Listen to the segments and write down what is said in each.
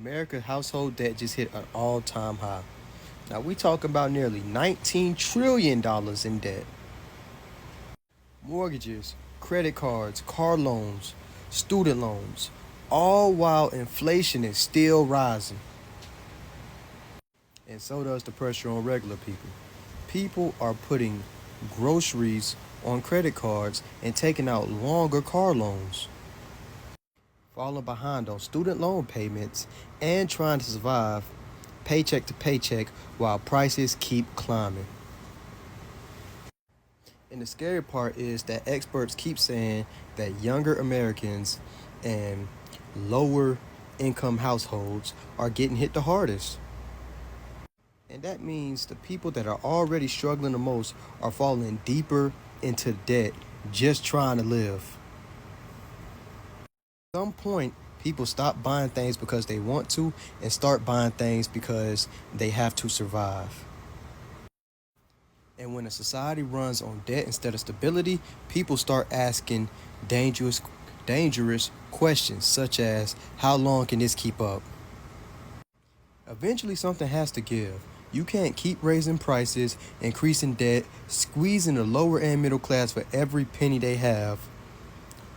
America's household debt just hit an all-time high. Now we talking about nearly $19 trillion in debt. Mortgages, credit cards, car loans, student loans, all while inflation is still rising. And so does the pressure on regular people. People are putting groceries on credit cards and taking out longer car loans, falling behind on student loan payments, and trying to survive paycheck to paycheck while prices keep climbing. And the scary part is that experts keep saying that younger Americans and lower income households are getting hit the hardest. And that means the people that are already struggling the most are falling deeper into debt just trying to live. At some point, people stop buying things because they want to and start buying things because they have to survive. And when a society runs on debt instead of stability, people start asking dangerous questions such as, how long can this keep up? Eventually something has to give. You can't keep raising prices, increasing debt, squeezing the lower and middle class for every penny they have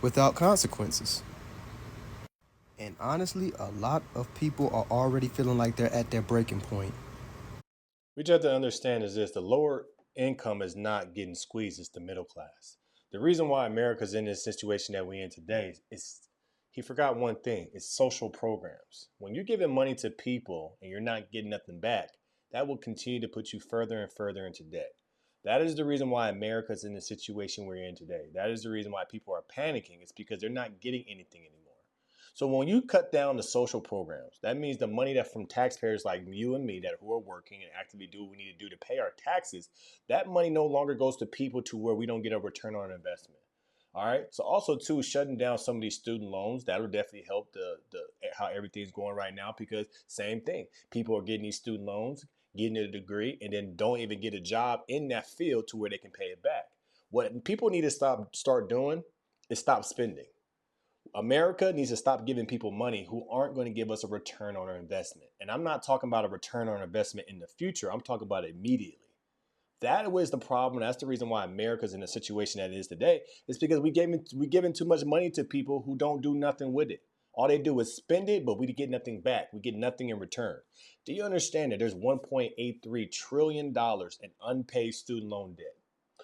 without consequences. And honestly, a lot of people are already feeling like they're at their breaking point. We just have to understand is this: the lower income is not getting squeezed, it's the middle class. The reason why America's in this situation that we're in today is he forgot one thing: it's social programs. When you're giving money to people and you're not getting nothing back, that will continue to put you further and further into debt. That is the reason why America's in the situation we're in today. That is the reason why people are panicking. It's because they're not getting anything anymore. So when you cut down the social programs, that means the money that from taxpayers like you and me that who are working and actively do what we need to do to pay our taxes, that money no longer goes to people to where we don't get a return on investment. All right. So also too, shutting down some of these student loans, that'll definitely help the how everything's going right now, because same thing. People are getting these student loans, getting a degree, and then don't even get a job in that field to where they can pay it back. What people need to start doing is stop spending. America needs to stop giving people money who aren't going to give us a return on our investment. And I'm not talking about a return on investment in the future. I'm talking about immediately. That was the problem. That's the reason why America's in the situation that it is today. It's because we giving too much money to people who don't do nothing with it. All they do is spend it, but we get nothing back. We get nothing in return. Do you understand that there's $1.83 trillion in unpaid student loan debt?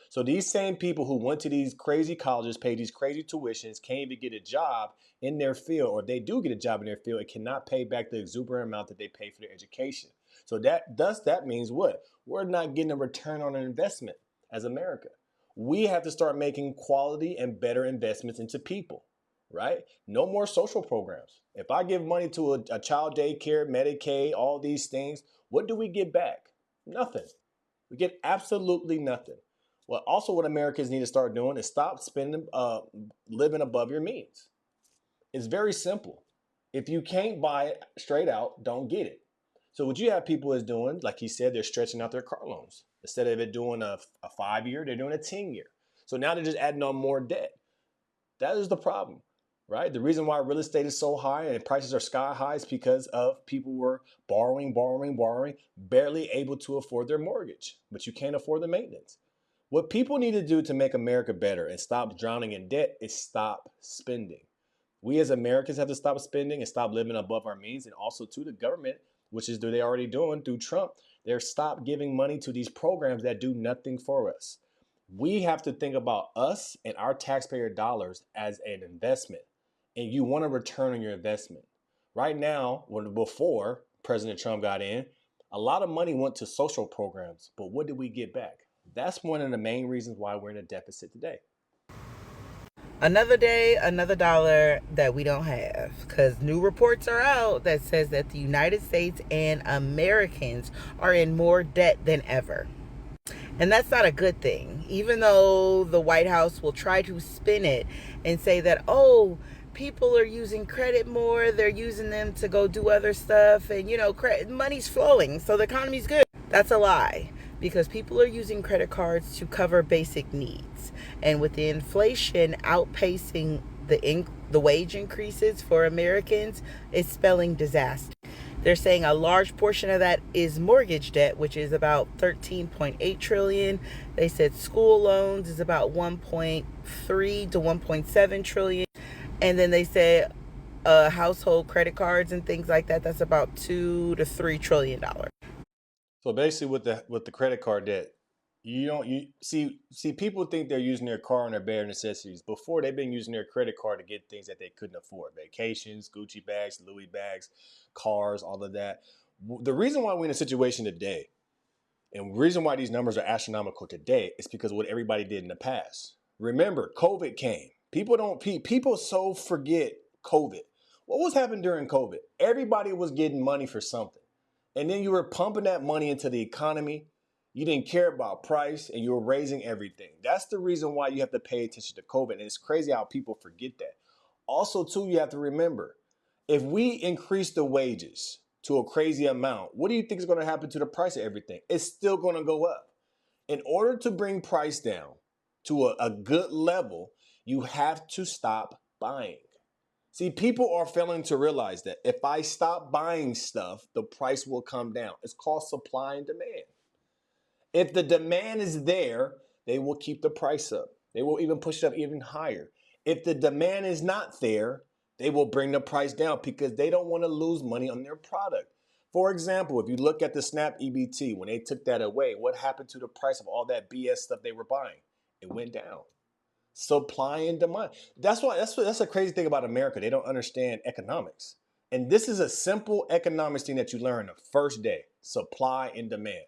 So these same people who went to these crazy colleges, paid these crazy tuitions, can't even get a job in their field, or if they do get a job in their field, it cannot pay back the exuberant amount that they pay for their education. So that means what? We're not getting a return on an investment as America. We have to start making quality and better investments into people, right? No more social programs. If I give money to a child daycare, Medicaid, all these things, what do we get back? Nothing. We get absolutely nothing. Well, also what Americans need to start doing is stop spending, living above your means. It's very simple. If you can't buy it straight out, don't get it. So what you have people is doing, like he said, they're stretching out their car loans. Instead of it doing a 5 year, they're doing a 10 year. So now they're just adding on more debt. That is the problem, right? The reason why real estate is so high and prices are sky high is because of people were borrowing, barely able to afford their mortgage, but you can't afford the maintenance. What people need to do to make America better and stop drowning in debt is stop spending. We as Americans have to stop spending and stop living above our means. And also to the government, which is they already doing through Trump, they're stop giving money to these programs that do nothing for us. We have to think about us and our taxpayer dollars as an investment. And you want a return on your investment. Right now, before President Trump got in, a lot of money went to social programs, but what did we get back? That's one of the main reasons why we're in a deficit today. Another day, another dollar that we don't have, because new reports are out that says that the United States and Americans are in more debt than ever. And that's not a good thing, even though the White House will try to spin it and say that, oh, people are using credit more, they're using them to go do other stuff, and money's flowing, so the economy's good. That's a lie, because people are using credit cards to cover basic needs. And with the inflation outpacing the wage increases for Americans, it's spelling disaster. They're saying a large portion of that is mortgage debt, which is about 13.8 trillion. They said school loans is about 1.3 to 1.7 trillion. And then they said household credit cards and things like that, that's about $2 to $3 trillion. So basically, with the credit card debt, you see people think they're using their car on their bare necessities. Before, they've been using their credit card to get things that they couldn't afford: vacations, Gucci bags, Louis bags, cars, all of that. The reason why we're in a situation today, and the reason why these numbers are astronomical today, is because of what everybody did in the past. Remember, COVID came. People so forget COVID. What was happening during COVID? Everybody was getting money for something. And then you were pumping that money into the economy. You didn't care about price, and you were raising everything. That's the reason why you have to pay attention to COVID. And it's crazy how people forget that. Also, too, you have to remember, if we increase the wages to a crazy amount, what do you think is going to happen to the price of everything? It's still going to go up. In order to bring price down to a good level, you have to stop buying. See, people are failing to realize that if I stop buying stuff, the price will come down. It's called supply and demand. If the demand is there, they will keep the price up. They will even push it up even higher. If the demand is not there, they will bring the price down because they don't want to lose money on their product. For example, if you look at the SNAP EBT, when they took that away, what happened to the price of all that BS stuff they were buying? It went down. Supply and demand. That's a crazy thing about America. They don't understand economics. And this is a simple economics thing that you learn the first day: supply and demand.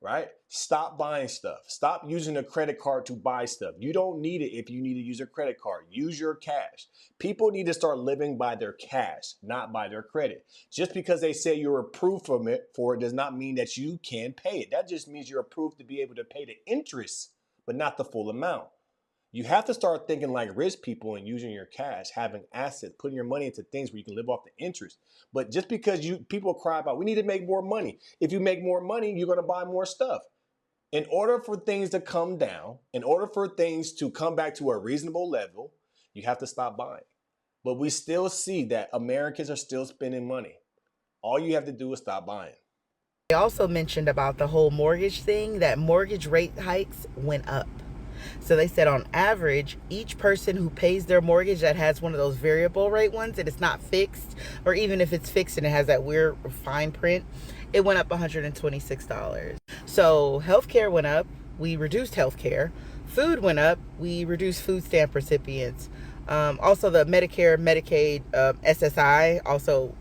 Right? Stop buying stuff. Stop using a credit card to buy stuff. You don't need it if you need to use a credit card. Use your cash. People need to start living by their cash, not by their credit. Just because they say you're approved for it does not mean that you can pay it. That just means you're approved to be able to pay the interest, but not the full amount. You have to start thinking like rich people and using your cash, having assets, putting your money into things where you can live off the interest. But just because people cry about, we need to make more money. If you make more money, you're going to buy more stuff. In order for things to come down, in order for things to come back to a reasonable level, you have to stop buying. But we still see that Americans are still spending money. All you have to do is stop buying. They also mentioned about the whole mortgage thing, that mortgage rate hikes went up. So they said on average, each person who pays their mortgage that has one of those variable rate ones and it's not fixed, or even if it's fixed and it has that weird fine print, it went up $126. So healthcare went up. We reduced healthcare. Food went up. We reduced food stamp recipients. Also the Medicare, Medicaid, SSI also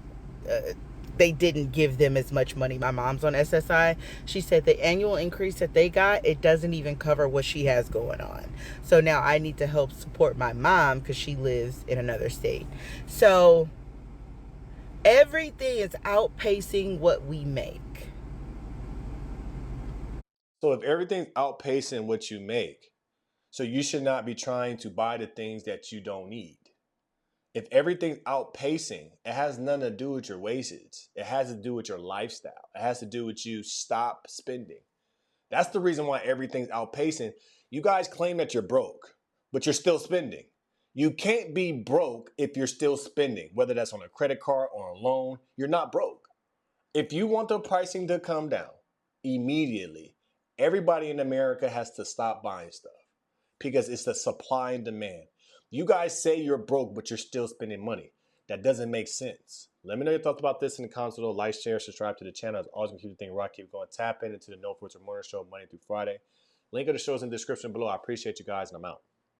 they didn't give them as much money. My mom's on SSI. She said the annual increase that they got, it doesn't even cover what she has going on. So now I need to help support my mom because she lives in another state. So everything is outpacing what we make. So if everything's outpacing what you make, so you should not be trying to buy the things that you don't need. If everything's outpacing, it has nothing to do with your wages. It has to do with your lifestyle. It has to do with you stop spending. That's the reason why everything's outpacing. You guys claim that you're broke, but you're still spending. You can't be broke if you're still spending, whether that's on a credit card or a loan. You're not broke. If you want the pricing to come down immediately, everybody in America has to stop buying stuff because it's the supply and demand. You guys say you're broke, but you're still spending money. That doesn't make sense. Let me know your thoughts about this in the comments below. Like, share, subscribe to the channel. It's always going to keep the thing rock. Keep going. Tap into the No Filter Morning Show Monday through Friday. Link of the show is in the description below. I appreciate you guys, and I'm out.